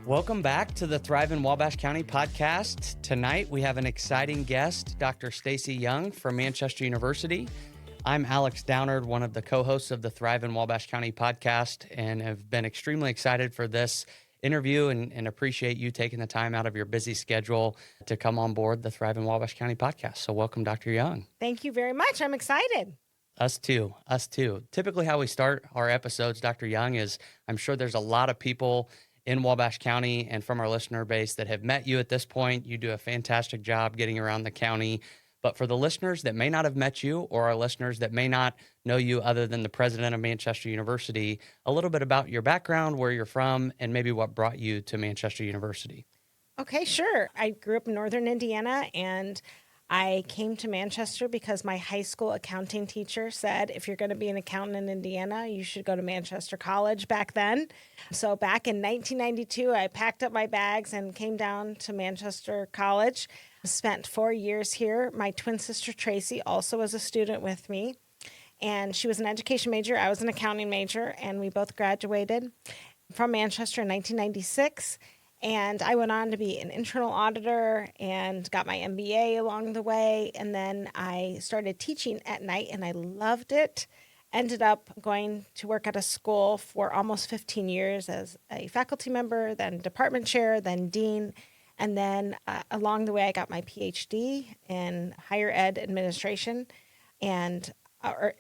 Welcome back to the Thrive in Wabash County podcast. Tonight, we have an exciting guest, Dr. Stacy Young from Manchester University. I'm Alex Downard, one of the co-hosts of the Thrive in Wabash County podcast, and have been extremely excited for this interview and appreciate you taking the time out of your busy schedule to come on board the Thrive in Wabash County podcast. So welcome, Dr. Young. Thank you very much. I'm excited. Us too. Typically how we start our episodes, Dr. Young, is I'm sure there's a lot of people in Wabash County and from our listener base that have met you at this point. You do a fantastic job getting around the county. But for the listeners that may not have met you, or our listeners that may not know you other than the president of Manchester University, a little bit about your background, where you're from, and maybe what brought you to Manchester University. Okay, sure. I grew up in northern Indiana, and I came to Manchester because my high school accounting teacher said, if you're going to be an accountant in Indiana, you should go to Manchester College back then. So back in 1992, I packed up my bags and came down to Manchester College. Spent 4 years here. My twin sister, Tracy, also was a student with me. And she was an education major. I was an accounting major. And we both graduated from Manchester in 1996. And I went on to be an internal auditor and got my MBA along the way. And then I started teaching at night, and I loved it. Ended up going to work at a school for almost 15 years as a faculty member, then department chair, then dean. And then along the way, I got my PhD in higher ed administration and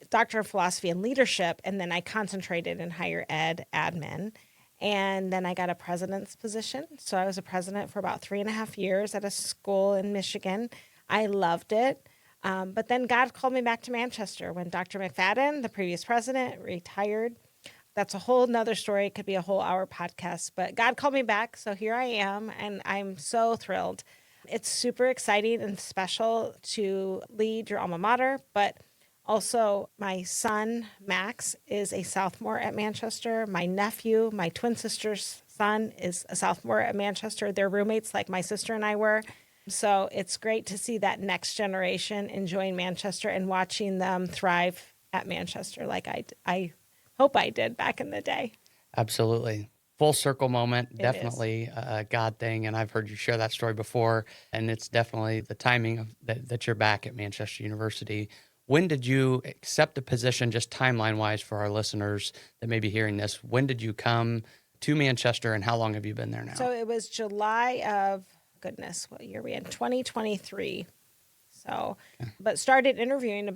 Doctor of Philosophy and Leadership. And then I concentrated in higher ed admin. And then I got a president's position. So I was a president for about 3.5 years at a school in Michigan. I loved it. But then God called me back to Manchester when Dr. McFadden, the previous president, retired. That's a whole nother story. It could be a whole hour podcast, but God called me back. So here I am, and I'm so thrilled. It's super exciting and special to lead your alma mater, but also my son, Max, is a sophomore at Manchester. My nephew, my twin sister's son, is a sophomore at Manchester. They're roommates like my sister and I were. So it's great to see that next generation enjoying Manchester and watching them thrive at Manchester like I hope I did back in the day. Absolutely. Full circle moment, It definitely a God thing. And I've heard you share that story before. And it's definitely the timing of that you're back at Manchester University. When did you accept the position, just timeline-wise for our listeners that may be hearing this? When did you come to Manchester, and how long have you been there now? So it was July of, what year are we in? 2023. So, okay. But started interviewing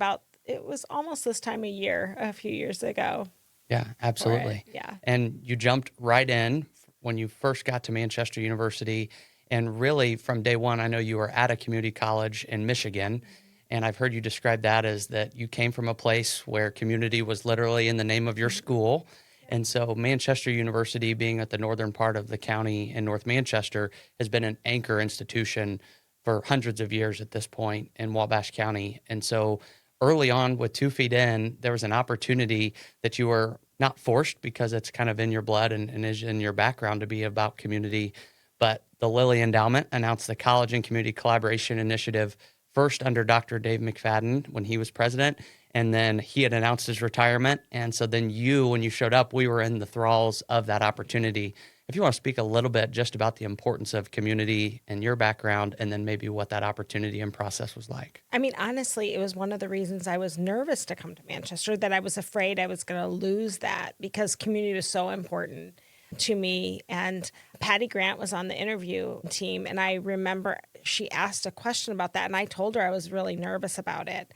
it was almost this time of year, a few years ago. Yeah, absolutely. Yeah. And you jumped right in when you first got to Manchester University. And really, from day one, I know you were at a community college in Michigan. Mm-hmm. And I've heard you describe that as that you came from a place where community was literally in the name of your school. And so Manchester University, being at the northern part of the county in North Manchester, has been an anchor institution for hundreds of years at this point in Wabash County. And so early on, with 2 feet in, there was an opportunity that you were not forced, because it's kind of in your blood and is in your background to be about community. But the Lilly Endowment announced the College and Community Collaboration Initiative first under Dr. Dave McFadden when he was president, and then he had announced his retirement. And so then when you showed up, we were in the thralls of that opportunity. If you want to speak a little bit just about the importance of community and your background, and then maybe what that opportunity and process was like. I mean, honestly, it was one of the reasons I was nervous to come to Manchester, that I was afraid I was going to lose that, because community was so important to me. And Patty Grant was on the interview team, and I remember she asked a question about that, and I told her I was really nervous about it,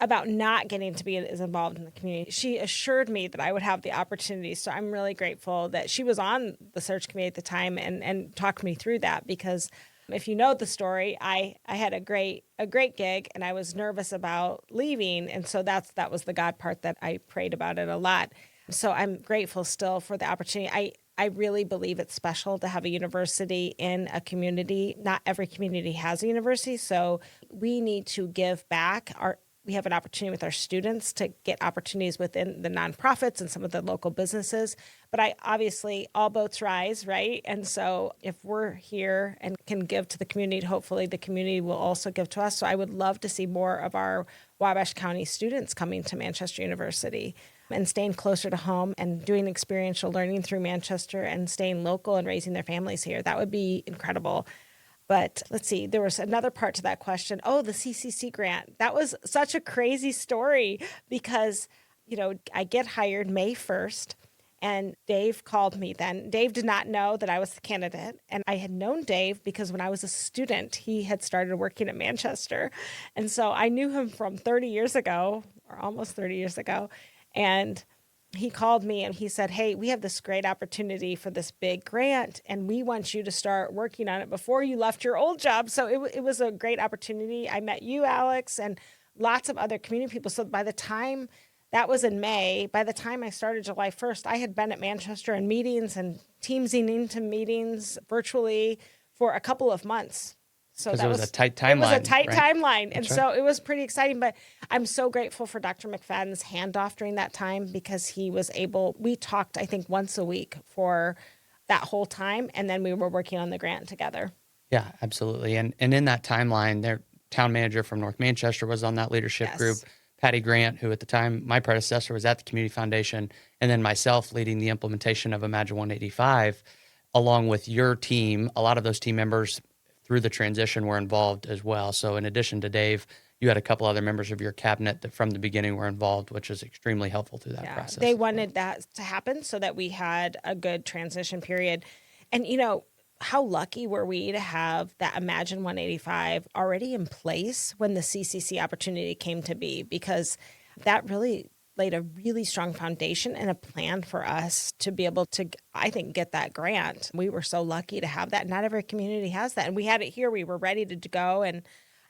about not getting to be as involved in the community. She assured me that I would have the opportunity, so I'm really grateful that she was on the search committee at the time and talked me through that, because if you know the story, I had a great gig, and I was nervous about leaving, and so that was the God part that I prayed about it a lot. So I'm grateful still for the opportunity. I really believe it's special to have a university in a community. Not every community has a university, so we need to give back. We have an opportunity with our students to get opportunities within the nonprofits and some of the local businesses. But obviously, all boats rise, right? And so if we're here and can give to the community, hopefully the community will also give to us. So I would love to see more of our Wabash County students coming to Manchester University. and staying closer to home and doing experiential learning through Manchester and staying local and raising their families here. That would be incredible. But let's see, there was another part to that question. Oh, the CCC grant. That was such a crazy story because, I get hired May 1st. And Dave called me then. Dave did not know that I was the candidate. And I had known Dave because when I was a student, he had started working at Manchester. And so I knew him from 30 years ago, or almost 30 years ago. And he called me and he said, hey, we have this great opportunity for this big grant, and we want you to start working on it before you left your old job. So it was a great opportunity. I met you, Alex, and lots of other community people. So by the time that was in May. By the time I started July 1st, I had been at Manchester in meetings and teamsing into meetings virtually for a couple of months. So that was a tight timeline. It was a tight timeline. And That's right. So it was pretty exciting. But I'm so grateful for Dr. McFadden's handoff during that time because he was we talked, I think, once a week for that whole time. And then we were working on the grant together. Yeah, absolutely. And in that timeline, their town manager from North Manchester was on that leadership group. Patty Grant, who at the time, my predecessor, was at the Community Foundation, and then myself leading the implementation of Imagine 185, along with your team. A lot of those team members through the transition were involved as well. So in addition to Dave, you had a couple other members of your cabinet that from the beginning were involved, which is extremely helpful through that process. They wanted that to happen so that we had a good transition period. And, how lucky were we to have that Imagine 185 already in place when the CCC opportunity came to be, because that really laid a really strong foundation and a plan for us to be able to, I think, get that grant. We were so lucky to have that. Not every community has that. And we had it here. We were ready to go. And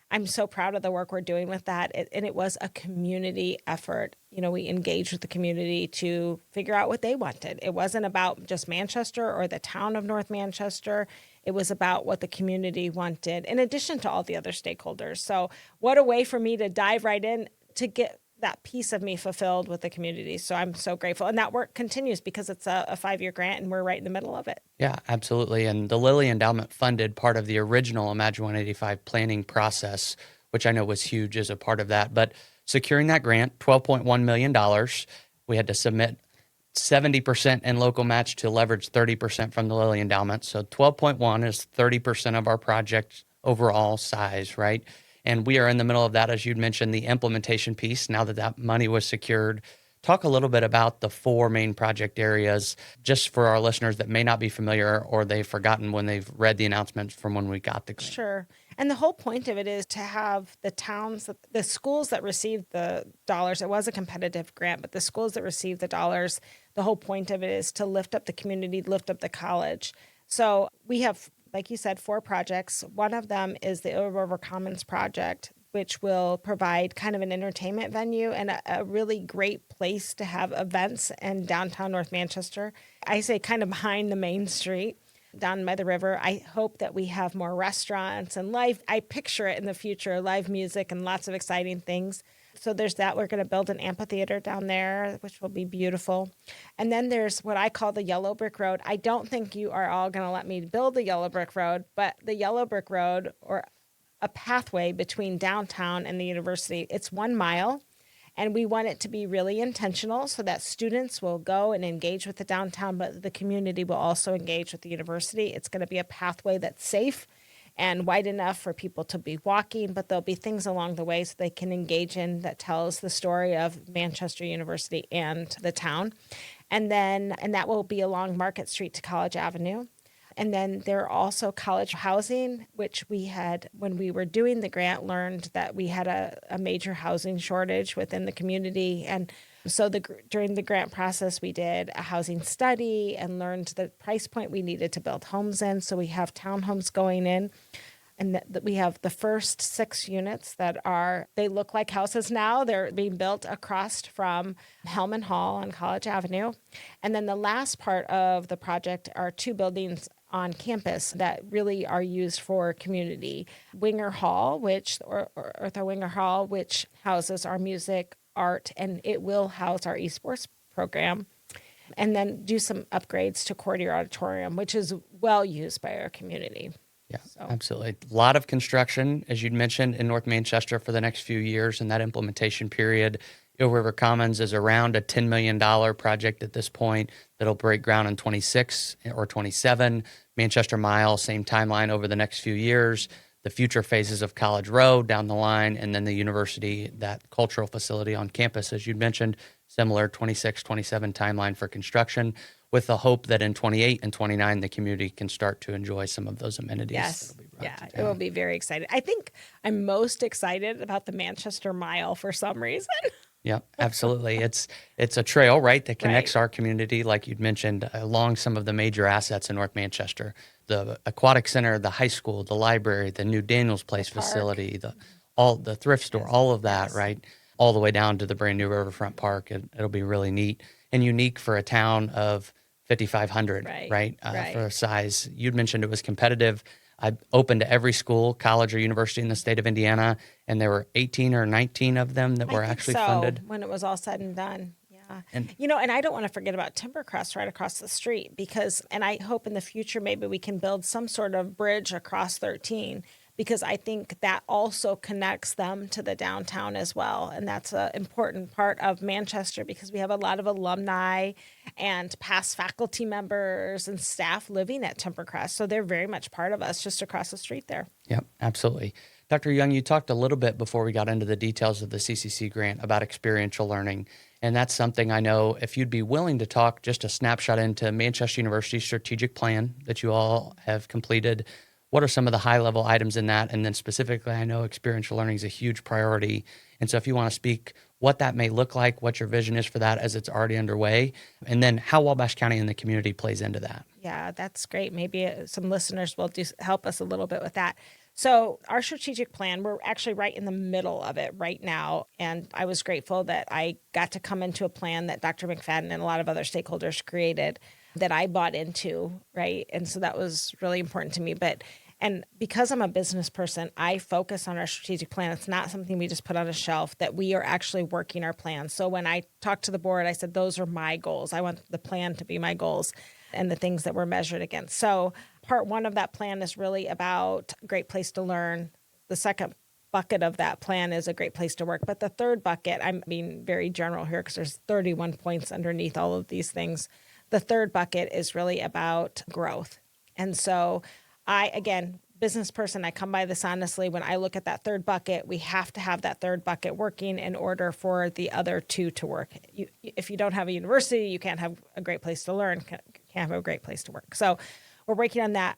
I'm so proud of the work we're doing with that. And it was a community effort. We engaged with the community to figure out what they wanted. It wasn't about just Manchester or the town of North Manchester. It was about what the community wanted, in addition to all the other stakeholders. So what a way for me to dive right in to get that piece of me fulfilled with the community. So I'm so grateful. And that work continues because it's a 5-year grant and we're right in the middle of it. Yeah, absolutely. And the Lilly Endowment funded part of the original Imagine 185 planning process, which I know was huge as a part of that. But securing that grant, $12.1 million, we had to submit 70% in local match to leverage 30% from the Lilly Endowment. So 12.1 is 30% of our project overall size, right? And we are in the middle of that, as you'd mentioned, the implementation piece. Now that money was secured, talk a little bit about the 4 main project areas, just for our listeners that may not be familiar or they've forgotten when they've read the announcements from when we got the grant. Sure. And the whole point of it is to have the towns, the schools that received the dollars, it was a competitive grant, but the schools that received the dollars, the whole point of it is to lift up the community, lift up the college. So we have, like you said, 4 projects. One of them is the Ill River Commons project, which will provide kind of an entertainment venue and a really great place to have events in downtown North Manchester. I say kind of behind the main street down by the river. I hope that we have more restaurants and I picture it in the future, live music and lots of exciting things. So there's that. We're going to build an amphitheater down there, which will be beautiful. And then there's what I call the Yellow Brick Road. I don't think you are all going to let me build the Yellow Brick Road, but the Yellow Brick Road, or a pathway between downtown and the university, it's 1 mile. And we want it to be really intentional so that students will go and engage with the downtown, but the community will also engage with the university. It's going to be a pathway that's safe and wide enough for people to be walking, but there'll be things along the way so they can engage in that tells the story of Manchester University and the town. And that will be along Market Street to College Avenue. And then there are also college housing, which we had, when we were doing the grant, learned that we had a major housing shortage within the community. And so during the grant process, we did a housing study and learned the price point we needed to build homes in. So we have townhomes going in. And we have the first 6 units they look like houses now. They're being built across from Hellman Hall on College Avenue. And then the last part of the project are 2 buildings on campus that really are used for community. Winger Hall, or Arthur Winger Hall, which houses our music, art, and it will house our esports program. And then do some upgrades to Courtier Auditorium, which is well used by our community. Yeah, absolutely. A lot of construction, as you'd mentioned, in North Manchester for the next few years, and that implementation period Eel River Commons is around a $10 million project at this point that'll break ground in 26 or 27. Manchester Mile, same timeline over the next few years. The future phases of College Road down the line, and then the university, that cultural facility on campus, as you mentioned, similar 26, 27 timeline for construction, with the hope that in 28 and 29, the community can start to enjoy some of those amenities. Yes. That'll be brought Yeah, to it will town. be very exciting. I think I'm most excited about the Manchester Mile for some reason. Yeah, absolutely. It's a trail, right, that connects Right. our community, like you'd mentioned, along some of the major assets in North Manchester. The aquatic center, the high school, the library, the new Daniels Place Park. facility, the thrift store, all of that, Yes. right, all the way down to the brand new Riverfront Park. It'll be really neat and unique for a town of 5,500, Right. right, Right. for a size. You'd mentioned it was competitive. I opened to every school, college or university in the state of Indiana, and there were 18 or 19 of them that I were think actually so funded. when it was all said and done. Yeah. And And I don't want to forget about Timbercrest right across the street and I hope in the future maybe we can build some sort of bridge across 13 because I think that also connects them to the downtown as well. And that's an important part of Manchester because we have a lot of alumni and past faculty members and staff living at Timbercrest. So they're very much part of us just across the street there. Yep, absolutely. Dr. Young, you talked a little bit before we got into the details of the CCC grant about experiential learning. And that's something I know if you'd be willing to talk just a snapshot into Manchester University's strategic plan that you all have completed. What are some of the high level items in that? And then specifically, I know experiential learning is a huge priority. And so if you want to speak what that may look like, what your vision is for that as it's already underway, and then how Wabash County and the community plays into that. Yeah, that's great. Maybe some listeners will help us a little bit with that. So, our strategic plan, we're actually right in the middle of it right now. And I was grateful that I got to come into a plan that Dr. McFadden and a lot of other stakeholders created that I bought into, right? And so that was really important to me. And because I'm a business person, I focus on our strategic plan. It's not something we just put on a shelf, that we are actually working our plan. So when I talked to the board, I said, those are my goals. I want the plan to be my goals and the things that we're measured against. So part one of that plan is really about a great place to learn. The second bucket of that plan is a great place to work. But the third bucket, I'm being very general here because there's 31 points underneath all of these things. The third bucket is really about growth. And so again, business person, I come by this honestly. When I look at that third bucket, we have to have that third bucket working in order for the other two to work. If you don't have a university, you can't have a great place to learn, can't have a great place to work. So we're working on that.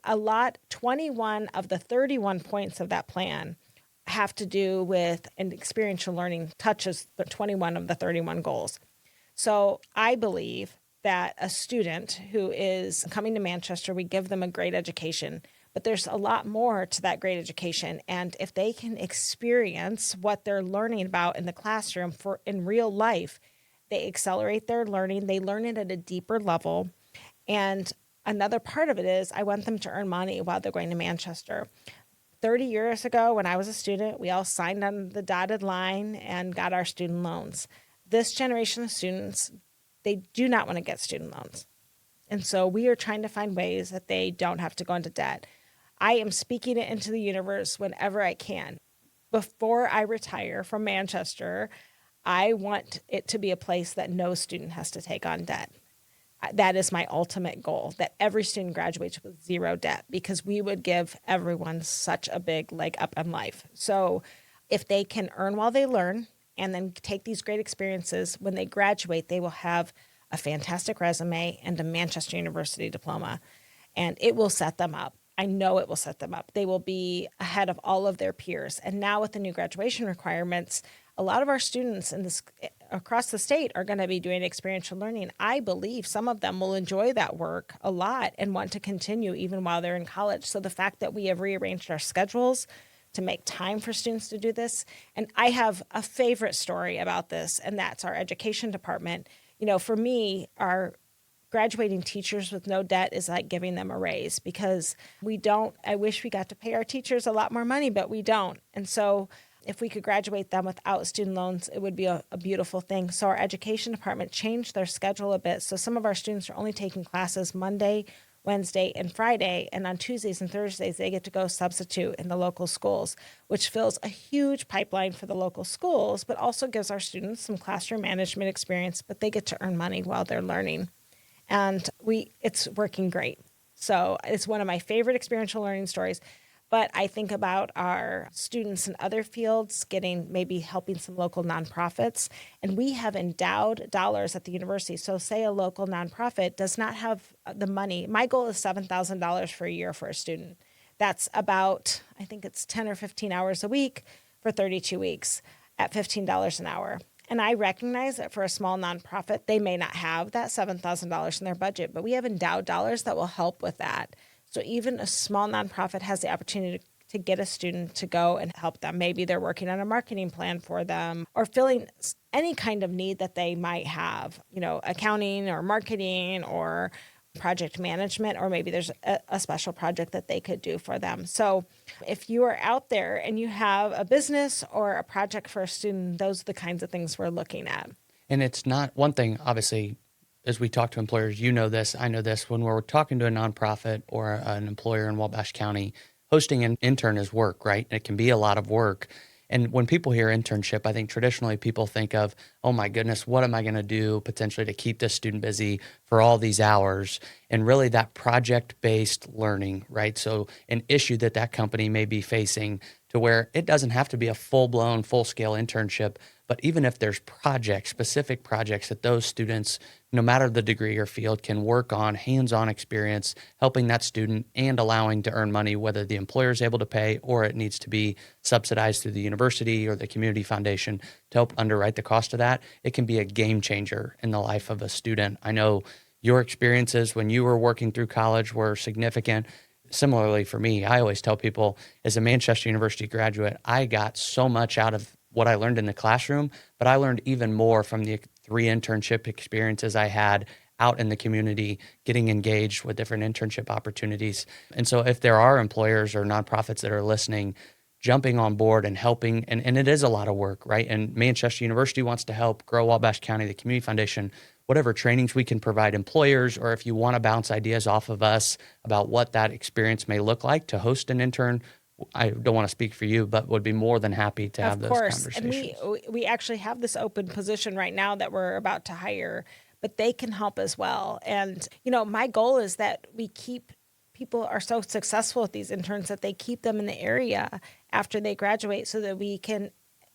21 of the 31 points of that plan have to do with an experiential learning touches the 21 of the 31 goals. So I believe that a student who is coming to Manchester, we give them a great education, but there's a lot more to that great education. And if they can experience what they're learning about in the classroom in real life, they accelerate their learning. They learn it at a deeper level. And another part of it is I want them to earn money while they're going to Manchester. 30 years ago, when I was a student, we all signed on the dotted line and got our student loans. This generation of students, they do not want to get student loans. And so we are trying to find ways that they don't have to go into debt. I am speaking it into the universe whenever I can. Before I retire from Manchester, I want it to be a place that no student has to take on debt. That is my ultimate goal, that every student graduates with zero debt, because we would give everyone such a big leg up in life. So if they can earn while they learn and then take these great experiences, when they graduate, they will have a fantastic resume and a Manchester University diploma, and it will set them up. I know it will set them up. They will be ahead of all of their peers. And now with the new graduation requirements, a lot of our students across the state are going to be doing experiential learning. I believe some of them will enjoy that work a lot and want to continue even while they're in college. So the fact that we have rearranged our schedules to make time for students to do this. And I have a favorite story about this, and that's our education department. For me, our graduating teachers with no debt is like giving them a raise, because I wish we got to pay our teachers a lot more money, but we don't. And so if we could graduate them without student loans, it would be a beautiful thing. So our education department changed their schedule a bit. So some of our students are only taking classes Monday, Wednesday, and Friday. And on Tuesdays and Thursdays, they get to go substitute in the local schools, which fills a huge pipeline for the local schools, but also gives our students some classroom management experience, but they get to earn money while they're learning. And it's working great. So it's one of my favorite experiential learning stories. But I think about our students in other fields maybe helping some local nonprofits. And we have endowed dollars at the university. So say a local nonprofit does not have the money. My goal is $7,000 for a year for a student. That's about, I think it's 10 or 15 hours a week for 32 weeks at $15 an hour. And I recognize that for a small nonprofit, they may not have that $7,000 in their budget, but we have endowed dollars that will help with that. So even a small nonprofit has the opportunity to get a student to go and help them. Maybe they're working on a marketing plan for them or filling any kind of need that they might have, accounting or marketing or project management, or maybe there's a special project that they could do for them. So if you are out there and you have a business or a project for a student, those are the kinds of things we're looking at. And it's not one thing, obviously, as we talk to employers, you know this, I know this, when we're talking to a nonprofit or an employer in Wabash County, hosting an intern is work, right? It can be a lot of work. And when people hear internship, I think traditionally people think of, oh my goodness, what am I going to do potentially to keep this student busy for all these hours? And really that project-based learning, right? So an issue that company may be facing to where it doesn't have to be a full-blown, full-scale internship, but even if there's specific projects that those students, no matter the degree or field, can work on, hands-on experience, helping that student and allowing to earn money, whether the employer is able to pay or it needs to be subsidized through the university or the community foundation to help underwrite the cost of that, it can be a game changer in the life of a student. I know your experiences when you were working through college were significant. Similarly for me, I always tell people as a Manchester University graduate, I got so much out of what I learned in the classroom, but I learned even more from the 3 internship experiences I had out in the community, getting engaged with different internship opportunities. And so if there are employers or nonprofits that are listening, jumping on board and helping, and it is a lot of work, right? And Manchester University wants to help grow Wabash County, the Community Foundation, whatever trainings we can provide employers, or if you want to bounce ideas off of us about what that experience may look like to host an intern, I don't want to speak for you, but would be more than happy to have those conversations. And we actually have this open position right now that we're about to hire, but they can help as well. And, my goal is that people are so successful with these interns that they keep them in the area after they graduate so that we can,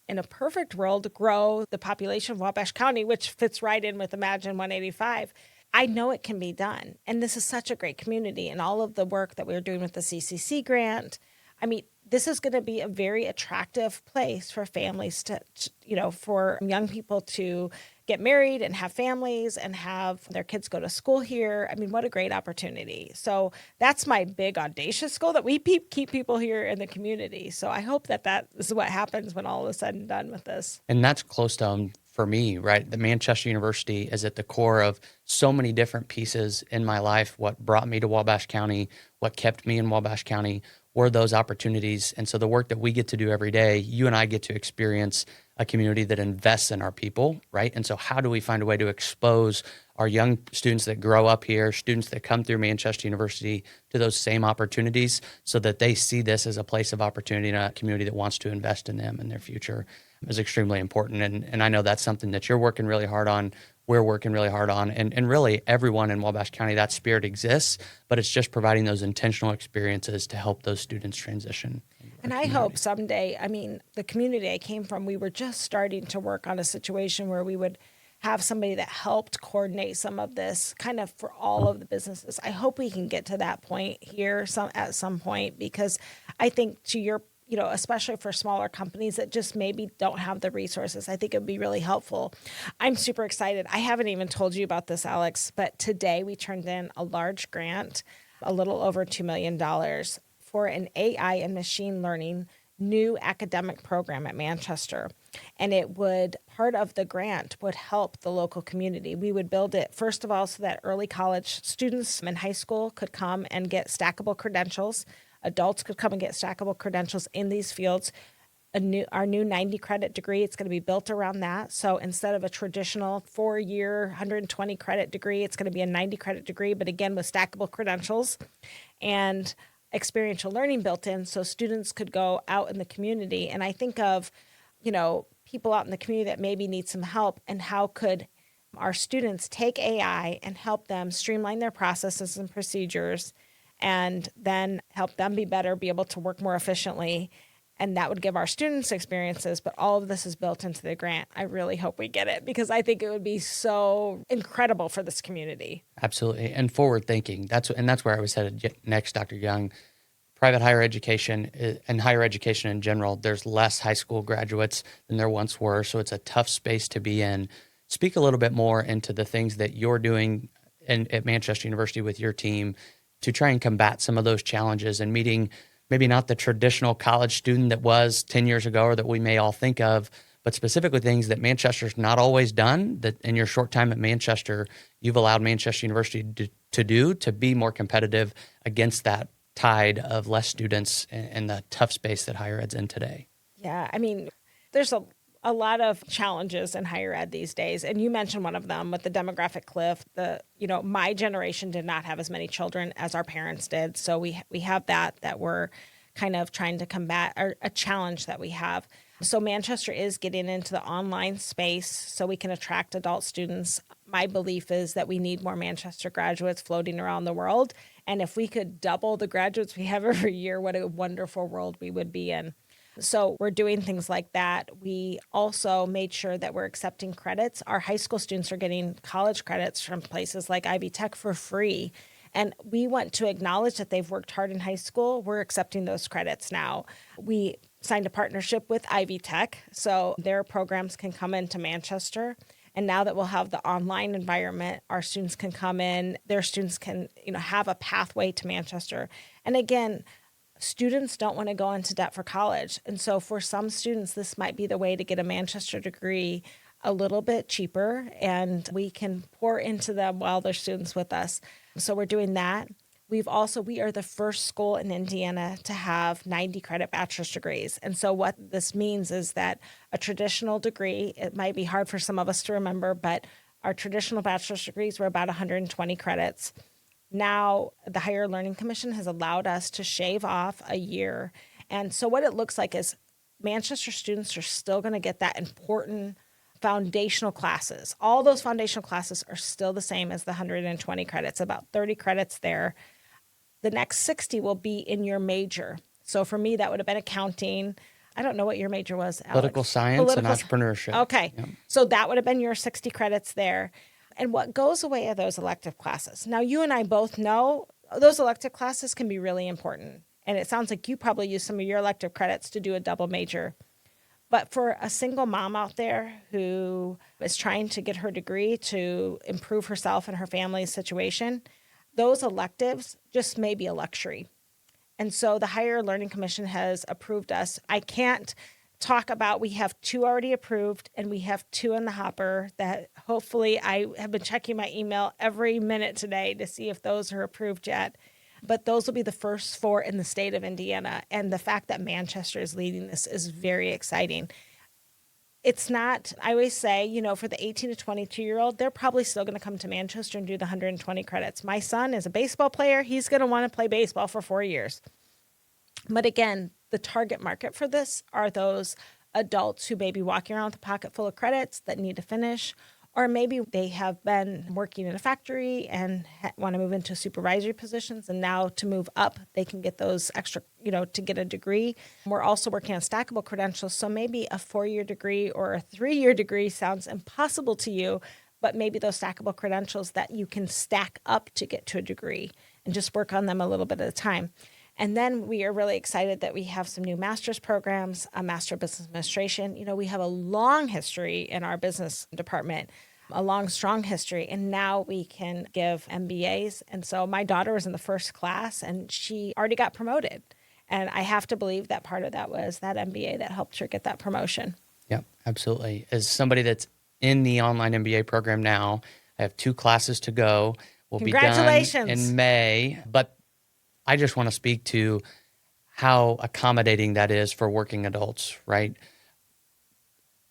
in a perfect world, grow the population of Wabash County, which fits right in with Imagine 185. I know it can be done. And this is such a great community, and all of the work that we're doing with the CCC grant. I mean, this is going to be a very attractive place for families for young people to get married and have families and have their kids go to school here. I mean, what a great opportunity. So that's my big audacious goal, that we keep people here in the community. So I hope that is what happens when all is said and done with this. And that's close to home for me, right? The Manchester University is at the core of so many different pieces in my life. What brought me to Wabash County, what kept me in Wabash County, were those opportunities. And so the work that we get to do every day, you and I get to experience a community that invests in our people, right? And so how do we find a way to expose our young students that grow up here, students that come through Manchester University, to those same opportunities so that they see this as a place of opportunity and a community that wants to invest in them and their future is extremely important. And I know that's something that you're working really hard on. We're working really hard on, and really everyone in Wabash County, that spirit exists, but it's just providing those intentional experiences to help those students transition. And I hope someday, the community I came from, we were just starting to work on a situation where we would have somebody that helped coordinate some of this kind of for all of the businesses. I hope we can get to that point here at some point, because I think to your especially for smaller companies that just maybe don't have the resources, I think it would be really helpful. I'm super excited. I haven't even told you about this, Alex, but today we turned in a large grant, a little over $2 million, for an AI and machine learning new academic program at Manchester. And part of the grant would help the local community. We would build it, first of all, so that early college students in high school could come and get stackable credentials. Adults could come and get stackable credentials in these fields. our new 90 credit degree. It's going to be built around that. So instead of a traditional 4-year 120 credit degree, it's going to be a 90 credit degree, but again with stackable credentials and experiential learning built in, so students could go out in the community. And I think of, people out in the community that maybe need some help, and how could our students take AI and help them streamline their processes and procedures, and then help them be better, be able to work more efficiently. And that would give our students experiences, but all of this is built into the grant. I really hope we get it, because I think it would be so incredible for this community. Absolutely. And forward thinking. That's where I was headed next, Dr. Young. Private higher education and higher education in general, there's less high school graduates than there once were. So it's a tough space to be in. Speak a little bit more into the things that you're doing at Manchester University with your team to try and combat some of those challenges, and meeting maybe not the traditional college student that was 10 years ago or that we may all think of, but specifically things that Manchester's not always done, that in your short time at Manchester, you've allowed Manchester University to do to be more competitive against that tide of less students and the tough space that higher ed's in today. Yeah, I mean, there's a lot of challenges in higher ed these days. And you mentioned one of them with the demographic cliff. My generation did not have as many children as our parents did. So we have that we're kind of trying to combat, or a challenge that we have. So Manchester is getting into the online space so we can attract adult students. My belief is that we need more Manchester graduates floating around the world. And if we could double the graduates we have every year, what a wonderful world we would be in. So we're doing things like that. We also made sure that we're accepting credits. Our high school students are getting college credits from places like Ivy Tech for free. And we want to acknowledge that they've worked hard in high school. We're accepting those credits now. We signed a partnership with Ivy Tech, so their programs can come into Manchester. And now that we'll have the online environment, our students can come in, their students can, have a pathway to Manchester. And again, students don't want to go into debt for college. And so for some students, this might be the way to get a Manchester degree a little bit cheaper, and we can pour into them while they're students with us. So we're doing that. We are the first school in Indiana to have 90 credit bachelor's degrees. And so what this means is that a traditional degree, it might be hard for some of us to remember, but our traditional bachelor's degrees were about 120 credits. Now the Higher Learning Commission has allowed us to shave off a year. And so what it looks like is Manchester students are still going to get that important foundational classes. All those foundational classes are still the same as the 120 credits, about 30 credits there. The next 60 will be in your major. So for me, that would have been accounting. I don't know what your major was, Alex. Political science and entrepreneurship. Okay. Yep. So that would have been your 60 credits there. And what goes away are those elective classes. Now, you and I both know those elective classes can be really important. And it sounds like you probably use some of your elective credits to do a double major. But for a single mom out there who is trying to get her degree to improve herself and her family's situation, those electives just may be a luxury. And so the Higher Learning Commission has approved us. I can't talk about, we have 2 already approved, and we have 2 in the hopper that hopefully, I have been checking my email every minute today to see if those are approved yet. But those will be the first 4 in the state of Indiana. And the fact that Manchester is leading this is very exciting. It's not, I always say, for the 18 to 22-year-old, they're probably still going to come to Manchester and do the 120 credits. My son is a baseball player. He's going to want to play baseball for 4 years. But again, the target market for this are those adults who may be walking around with a pocket full of credits that need to finish, or maybe they have been working in a factory and want to move into supervisory positions, and now to move up, they can get those extra, to get a degree. We're also working on stackable credentials, so maybe a 4-year degree or a 3-year degree sounds impossible to you, but maybe those stackable credentials that you can stack up to get to a degree and just work on them a little bit at a time. And then we are really excited that we have some new master's programs, a Master of Business Administration. We have a long history in our business department, a long, strong history, and now we can give MBAs. And so my daughter was in the first class, and she already got promoted. And I have to believe that part of that was that MBA that helped her get that promotion. Yep, absolutely. As somebody that's in the online MBA program now, I have 2 classes to go. We'll be done in May, but I just want to speak to how accommodating that is for working adults, right?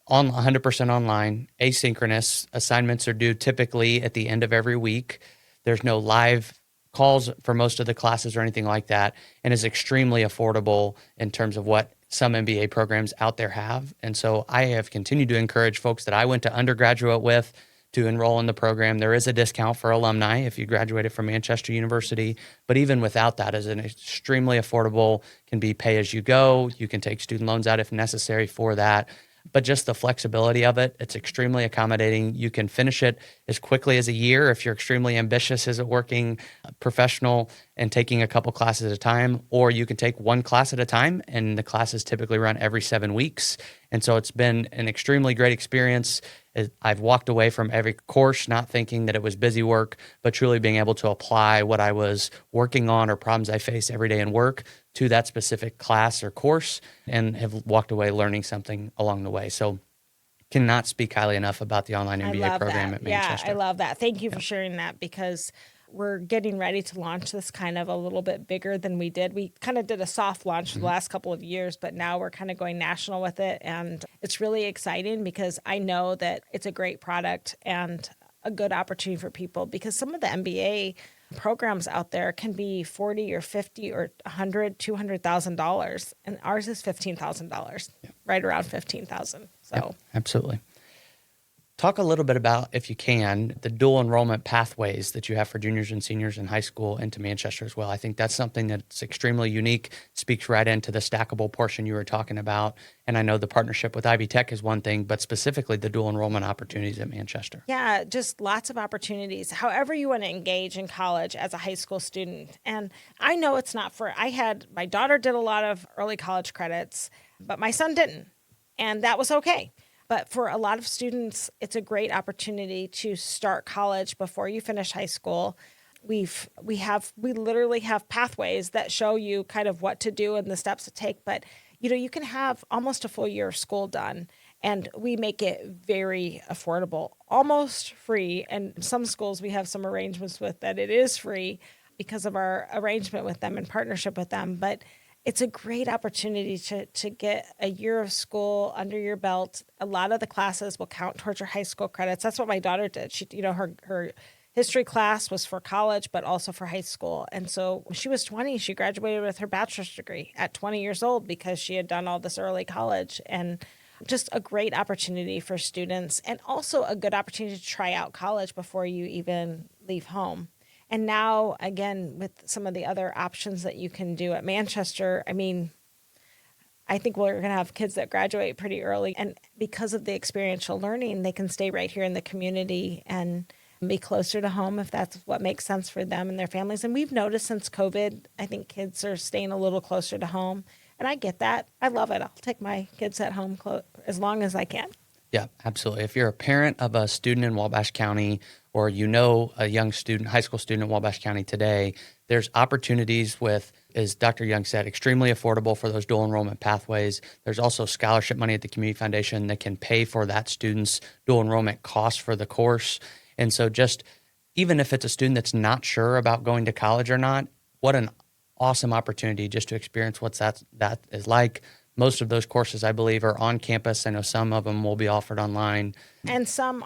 On 100% online, asynchronous. Assignments are due typically at the end of every week. There's no live calls for most of the classes or anything like that, and is extremely affordable in terms of what some MBA programs out there have. And so I have continued to encourage folks that I went to undergraduate with to enroll in the program. There is a discount for alumni if you graduated from Manchester University, but even without that, is an extremely affordable, can be pay as you go. You can take student loans out if necessary for that. But just the flexibility of it, it's extremely accommodating. You can finish it as quickly as a year if you're extremely ambitious as a working professional and taking a couple classes at a time, or you can take one class at a time, and the classes typically run every 7 weeks. And so it's been an extremely great experience. I've walked away from every course not thinking that it was busy work, but truly being able to apply what I was working on or problems I face every day in work to that specific class or course, and have walked away learning something along the way. So cannot speak highly enough about the online MBA program at Manchester. Yeah, I love that. Thank you for sharing that, because we're getting ready to launch this kind of a little bit bigger than we did. We kind of did a soft launch the last couple of years, but now we're kind of going national with it. And it's really exciting because I know that it's a great product and a good opportunity for people, because some of the MBA programs out there can be 40 or 50 or 100, $200,000, and ours is $15,000, right around 15,000. So Yep, absolutely. Talk a little bit about, if you can, the dual enrollment pathways that you have for juniors and seniors in high school into Manchester as well. I think that's something that's extremely unique, speaks right into the stackable portion you were talking about. And I know the partnership with Ivy Tech is one thing, but specifically the dual enrollment opportunities at Manchester. yeah, just lots of opportunities. However you want to engage in college as a high school student. And I know it's not for, my daughter did a lot of early college credits, but my son didn't. And that was okay. But for a lot of students, it's a great opportunity to start college before you finish high school. We literally have pathways that show you kind of what to do and the steps to take. But you can have almost a full year of school done, and we make it very affordable, almost free. And some schools we have some arrangements with that it is free because of our arrangement with them and partnership with them. But it's a great opportunity to get a year of school under your belt. A lot of the classes will count towards your high school credits. That's what my daughter did. She, her history class was for college, but also for high school. And so when she was 20, she graduated with her bachelor's degree at 20 years old because she had done all this early college. And just a great opportunity for students, and also a good opportunity to try out college before you even leave home. And now, again, with some of the other options that you can do at Manchester, I mean, I think we're going to have kids that graduate pretty early. And because of the experiential learning, they can stay right here in the community and be closer to home if that's what makes sense for them and their families. And we've noticed since COVID, I think kids are staying a little closer to home. And I get that. I love it. I'll take my kids at home as long as I can. Yeah, absolutely. If you're a parent of a student in Wabash County, or a young student, high school student in Wabash County today, there's opportunities with, as Dr. Young said, extremely affordable for those dual enrollment pathways. There's also scholarship money at the Community Foundation that can pay for that student's dual enrollment costs for the course. And so just, even if it's a student that's not sure about going to college or not, what an awesome opportunity just to experience what that is like. Most of those courses, I believe, are on campus. I know some of them will be offered online. And some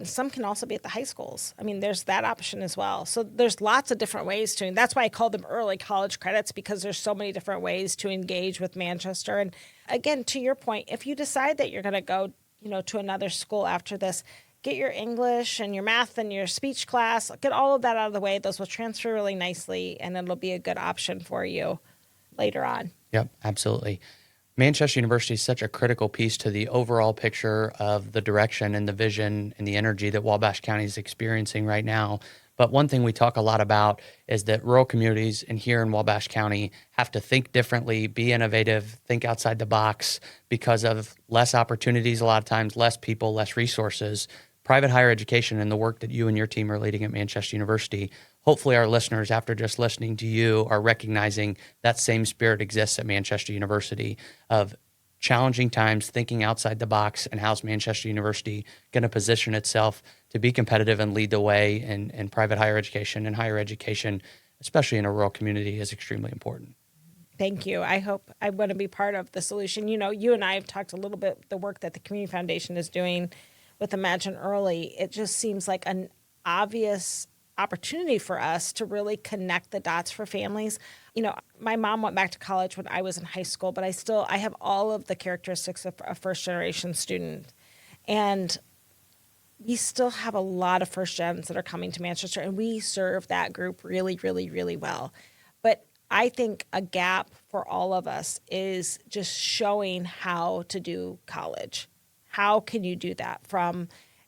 some can also be at the high schools. I mean, there's that option as well. So there's lots of different ways to, and that's why I call them early college credits, because there's so many different ways to engage with Manchester. And again, to your point, if you decide that you're going to go, to another school after this, get your English and your math and your speech class, get all of that out of the way. Those will transfer really nicely, and it'll be a good option for you later on. Yep, absolutely. Manchester University is such a critical piece to the overall picture of the direction and the vision and the energy that Wabash County is experiencing right now. But one thing we talk a lot about is that rural communities and here in Wabash County have to think differently, be innovative, think outside the box because of less opportunities, a lot of times, less people, less resources. Private higher education and the work that you and your team are leading at Manchester University, hopefully our listeners, after just listening to you, are recognizing that same spirit exists at Manchester University of challenging times, thinking outside the box, and how's Manchester University going to position itself to be competitive and lead the way in private higher education, and higher education, especially in a rural community, is extremely important. Thank you. I hope I want to be part of the solution. You know, you and I have talked a little bit the work that the Community Foundation is doing with Imagine Early. It just seems like an obvious opportunity for us to really connect the dots for families. You know, my mom went back to college when I was in high school, but I have all of the characteristics of a first generation student. And we still have a lot of first gens that are coming to Manchester, and we serve that group really, really, really well. But I think a gap for all of us is just showing how to do college. How can you do that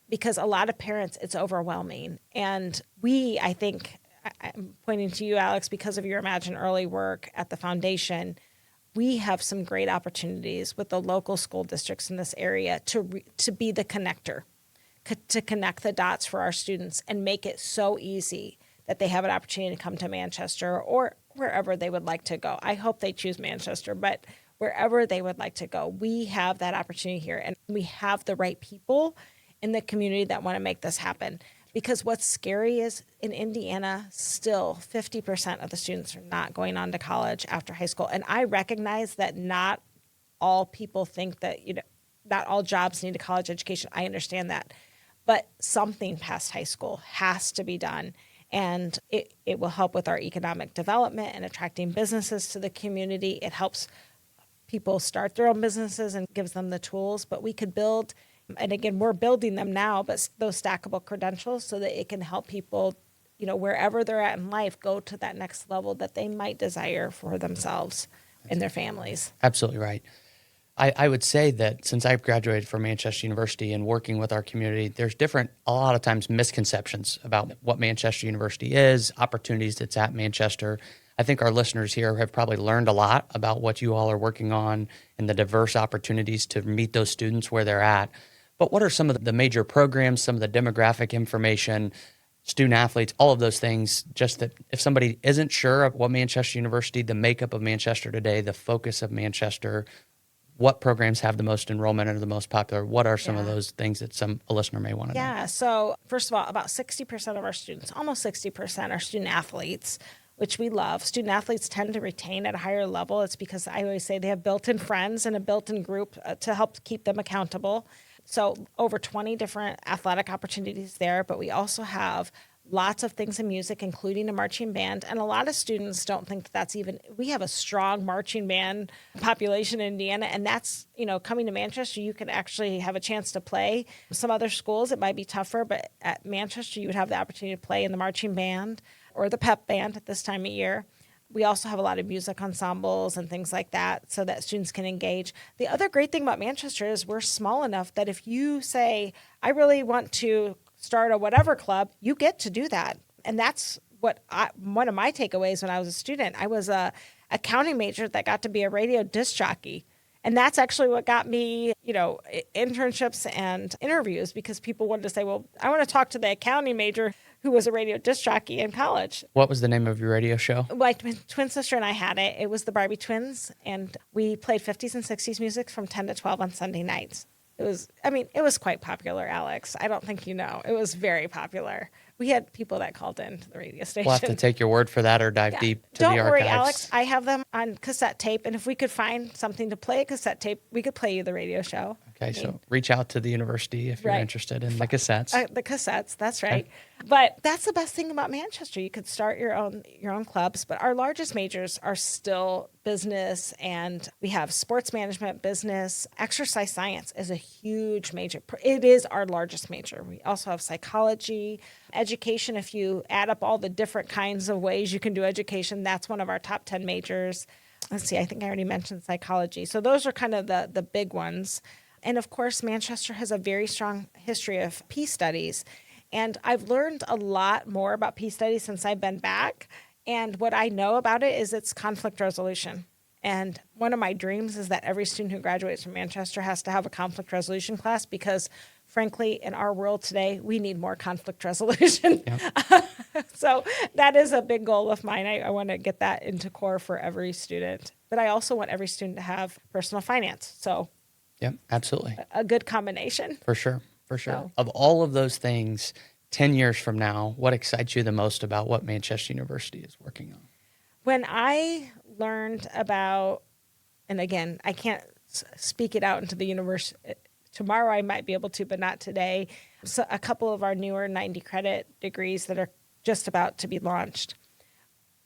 because a lot of parents, it's overwhelming. And I think, I'm pointing to you, Alex, because of your Imagine Early work at the foundation, we have some great opportunities with the local school districts in this area to be the connector, to connect the dots for our students and make it so easy that they have an opportunity to come to Manchester or wherever they would like to go. I hope they choose Manchester, but wherever they would like to go, we have that opportunity here. And we have the right people in the community that want to make this happen. Because what's scary is in Indiana, still 50% of the students are not going on to college after high school. And I recognize that not all people think that, you know, not all jobs need a college education. I understand that. But something past high school has to be done. And it will help with our economic development and attracting businesses to the community. It helps people start their own businesses and gives them the tools. But we could build, and again, we're building them now, but those stackable credentials so that it can help people, you know, wherever they're at in life, go to that next level that they might desire for themselves and their families. Absolutely right. I would say that since I've graduated from Manchester University and working with our community, there's a lot of times misconceptions about what Manchester University is, opportunities that's at Manchester. I think our listeners here have probably learned a lot about what you all are working on and the diverse opportunities to meet those students where they're at. But what are some of the major programs, some of the demographic information, student athletes, all of those things, just that if somebody isn't sure of what Manchester University, the makeup of Manchester today, the focus of Manchester, what programs have the most enrollment and are the most popular? What are some of those things that a listener may want to know? Yeah, so first of all, about 60% of our students, almost 60% are student athletes, which we love. Student athletes tend to retain at a higher level. It's because I always say they have built-in friends and a built-in group to help keep them accountable. So over 20 different athletic opportunities there, but we also have lots of things in music, including a marching band. And a lot of students don't think that's we have a strong marching band population in Indiana. And that's, you know, coming to Manchester, you can actually have a chance to play. Some other schools, it might be tougher, but at Manchester, you would have the opportunity to play in the marching band or the pep band at this time of year. We also have a lot of music ensembles and things like that so that students can engage. The other great thing about Manchester is we're small enough that if you say, I really want to start a whatever club, you get to do that. And that's one of my takeaways when I was a student. I was a accounting major that got to be a radio disc jockey. And that's actually what got me, you know, internships and interviews, because people wanted to say, well, I want to talk to the accounting major who was a radio disc jockey in college. What was the name of your radio show? My twin sister and I had it. It was the Barbie Twins, and we played 50s and 60s music from 10 to 12 on Sunday nights. It was quite popular, Alex. I don't think you know. It was very popular. We had people that called in to the radio station. We'll have to take your word for that or dive deep to Don't the worry, archives. Alex. I have them on cassette tape, and if we could find something to play a cassette tape, we could play you the radio show. Okay, so reach out to the university if you're interested in the cassettes. The cassettes, that's right. Okay. But that's the best thing about Manchester. You could start your own clubs, but our largest majors are still business, and we have sports management, business. Exercise science is a huge major. It is our largest major. We also have psychology, education. If you add up all the different kinds of ways you can do education, that's one of our top 10 majors. Let's see, I think I already mentioned psychology. So those are kind of the big ones. And of course, Manchester has a very strong history of peace studies. And I've learned a lot more about peace studies since I've been back. And what I know about it is it's conflict resolution. And one of my dreams is that every student who graduates from Manchester has to have a conflict resolution class, because frankly, in our world today, we need more conflict resolution. Yep. So that is a big goal of mine. I want to get that into core for every student. But I also want every student to have personal finance. So yep, absolutely. A good combination. For sure. So, of all of those things, 10 years from now, what excites you the most about what Manchester University is working on? When I learned about, and again, I can't speak it out into the universe. Tomorrow I might be able to, but not today. So a couple of our newer 90 credit degrees that are just about to be launched.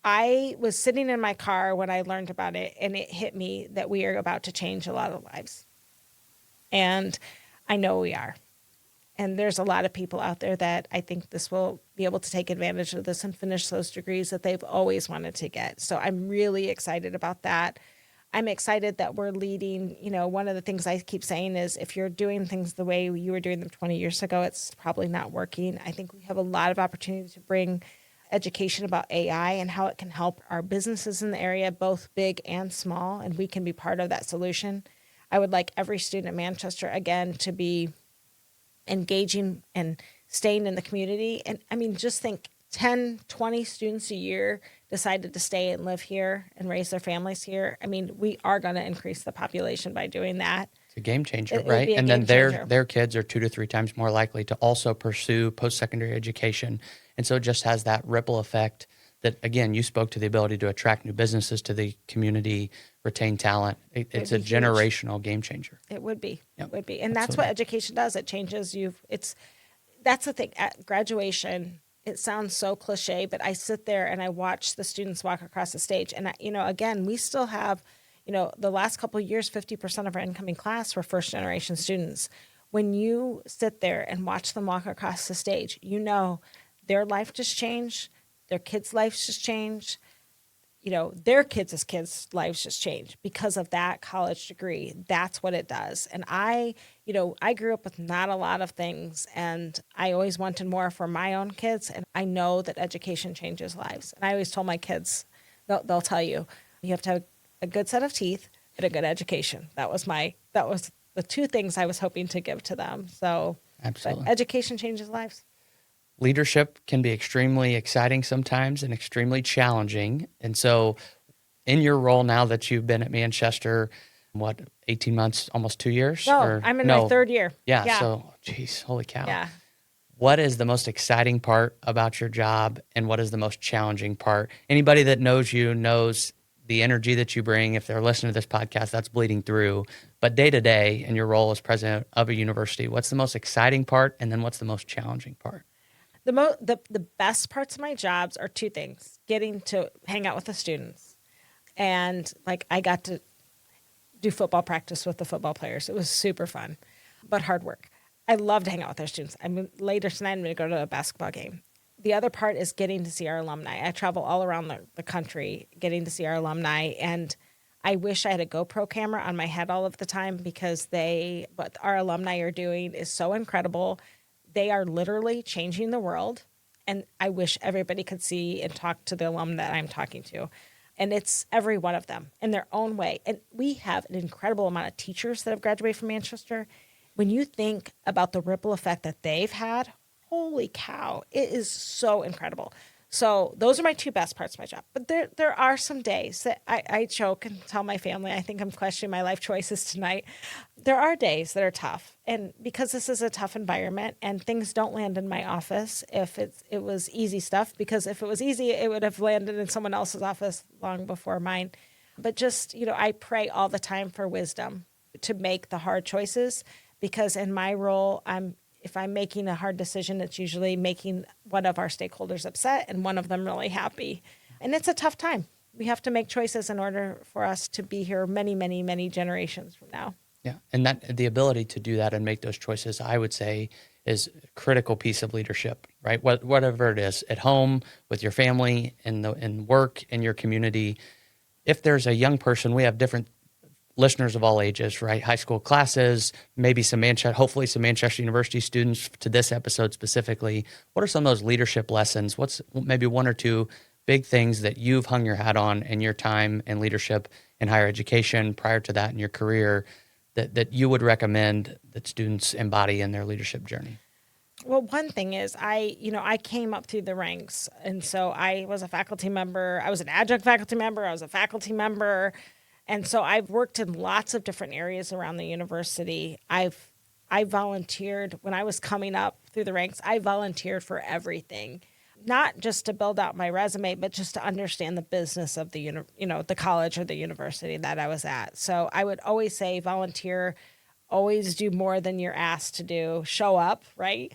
I was sitting in my car when I learned about it, and it hit me that we are about to change a lot of lives. And I know we are. And there's a lot of people out there that I think this will be able to take advantage of this and finish those degrees that they've always wanted to get. So I'm really excited about that. I'm excited that we're leading. One of the things I keep saying is if you're doing things the way you were doing them 20 years ago, it's probably not working. I think we have a lot of opportunity to bring education about AI and how it can help our businesses in the area, both big and small, and we can be part of that solution. I would like every student at Manchester, again, to be engaging and staying in the community. And I mean, just think 10, 20 students a year decided to stay and live here and raise their families here. I mean, we are going to increase the population by doing that. It's a game changer, It would right? be a And game then changer. their kids are 2 to 3 times more likely to also pursue post-secondary education. And so it just has that ripple effect that, again, you spoke to the ability to attract new businesses to the community, retain talent. It's a be huge. generational game changer. It would be. Yep, It would be. And that's what absolutely. education does. It changes you. That's the thing. At graduation, it sounds so cliche, but I sit there and I watch the students walk across the stage. And, again, we still have, the last couple of years, 50% of our incoming class were first generation students. When you sit there and watch them walk across the stage, their life just changed. Their kids' lives just changed. Their kids' lives just change because of that college degree. That's what it does. And I grew up with not a lot of things, and I always wanted more for my own kids. And I know that education changes lives. And I always told my kids, they'll tell you, you have to have a good set of teeth and a good education. That was the two things I was hoping to give to them. So, Absolutely. But education changes lives. Leadership can be extremely exciting sometimes and extremely challenging. And so in your role now that you've been at Manchester, 18 months, almost 2 years? No, I'm in my third year. Yeah. So, geez, holy cow. Yeah. What is the most exciting part about your job, and what is the most challenging part? Anybody that knows you knows the energy that you bring. If they're listening to this podcast, that's bleeding through. But day to day in your role as president of a university, what's the most exciting part, and then what's the most challenging part? The best parts of my jobs are two things: getting to hang out with the students, and I got to do football practice with the football players. It was super fun, but hard work. I love to hang out with our students. Later tonight, I'm going to go to a basketball game. The other part is getting to see our alumni. I travel all around the country getting to see our alumni, and I wish I had a GoPro camera on my head all of the time because what our alumni are doing is so incredible. They are literally changing the world, and I wish everybody could see and talk to the alum that I'm talking to. And it's every one of them in their own way. And we have an incredible amount of teachers that have graduated from Manchester. When you think about the ripple effect that they've had, holy cow, it is so incredible. So those are my two best parts of my job. But there are some days that I joke and tell my family, I think I'm questioning my life choices tonight. There are days that are tough. And because this is a tough environment and things don't land in my office if it was easy stuff, because if it was easy, it would have landed in someone else's office long before mine. But just, I pray all the time for wisdom to make the hard choices, because in my role, if I'm making a hard decision, it's usually making one of our stakeholders upset and one of them really happy. And it's a tough time. We have to make choices in order for us to be here many, many, many generations from now. Yeah. And the ability to do that and make those choices, I would say, is a critical piece of leadership, right? Whatever it is, at home, with your family, in work, in your community. If there's a young person, we have different listeners of all ages, right? High school classes, maybe hopefully some Manchester University students to this episode specifically. What are some of those leadership lessons? What's maybe one or two big things that you've hung your hat on in your time in leadership in higher education prior to that in your career that you would recommend that students embody in their leadership journey? Well, one thing is I came up through the ranks. And so I was a faculty member. I was an adjunct faculty member. I was a faculty member. And so I've worked in lots of different areas around the university. I volunteered when I was coming up through the ranks. I volunteered for everything. not just to build out my resume, but just to understand the business of the the college or the university that I was at. So I would always say volunteer, always do more than you're asked to do, show up, right?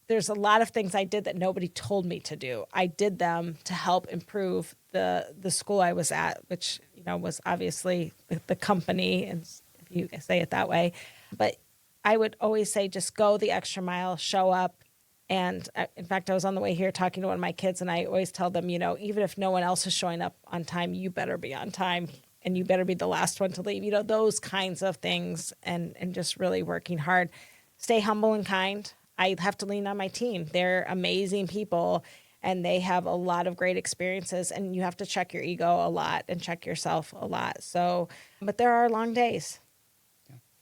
There's a lot of things I did that nobody told me to do. I did them to help improve the school I was at, which, was obviously the company, and if you say it that way. But I would always say, just go the extra mile, show up. And in fact, I was on the way here talking to one of my kids, and I always tell them, even if no one else is showing up on time, you better be on time, and you better be the last one to leave, those kinds of things, and just really working hard. Stay humble and kind. I have to lean on my team. They're amazing people, and they have a lot of great experiences, and you have to check your ego a lot and check yourself a lot. So, but there are long days.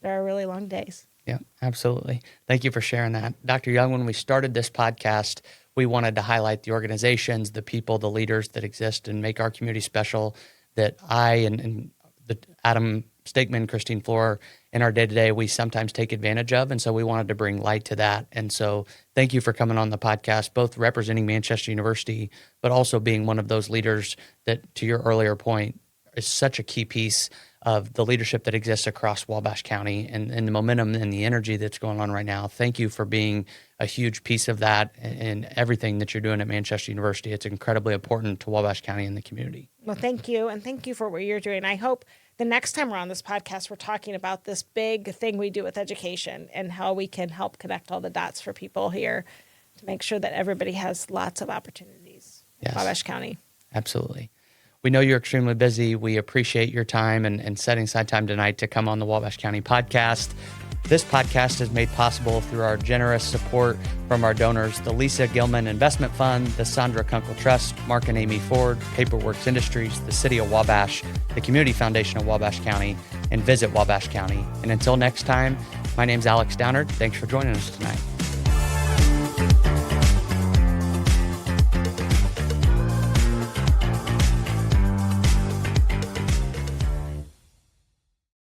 There are really long days. Yeah, absolutely. Thank you for sharing that. Dr. Young, when we started this podcast, we wanted to highlight the organizations, the people, the leaders that exist and make our community special, that I and Adam Stakman, Christine Floor, in our day-to-day, we sometimes take advantage of. And so we wanted to bring light to that. And so thank you for coming on the podcast, both representing Manchester University, but also being one of those leaders that, to your earlier point, is such a key piece of the leadership that exists across Wabash County and the momentum and the energy that's going on right now. Thank you for being a huge piece of that and everything that you're doing at Manchester University. It's incredibly important to Wabash County and the community. Well, thank you. And thank you for what you're doing. I hope the next time we're on this podcast, we're talking about this big thing we do with education and how we can help connect all the dots for people here to make sure that everybody has lots of opportunities in Wabash County. Absolutely. We know you're extremely busy. We appreciate your time and setting aside time tonight to come on the Wabash County podcast. This podcast is made possible through our generous support from our donors, the Lisa Gilman Investment Fund, the Sandra Kunkel Trust, Mark and Amy Ford, Paperworks Industries, the City of Wabash, the Community Foundation of Wabash County, and Visit Wabash County. And until next time, my name's Alex Downard. Thanks for joining us tonight.